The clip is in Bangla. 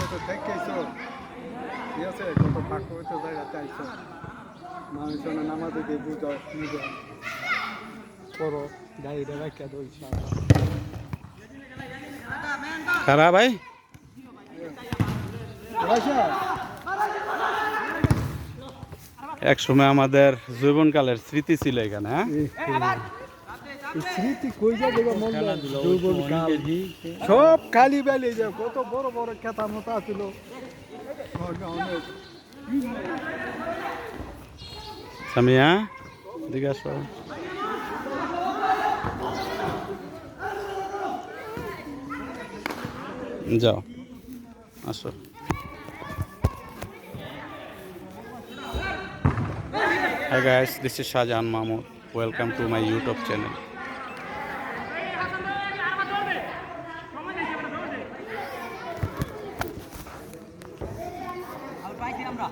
তো দেখেছো ঠিক আছে কত ফাঁক হইতে জায়গাতে আইছো মানুষজনের নামাজে দিয়ে বুঝাও বুঝাও করো গাড়িটা রাখা দো ইনশাআল্লাহ খারাপ ভাই এক সময় আমাদের জীবনকালের স্মৃতি ছিল এখানে হ্যাঁ স্মৃতি কই যাবে সব খালি বেলি যায় কত বড় বড় খেতা মতো ছিল সামিয়া জিজ্ঞাসা যাও আসো Hi guys, this is Shahjahan Mahmood. Welcome to my YouTube channel. আমরা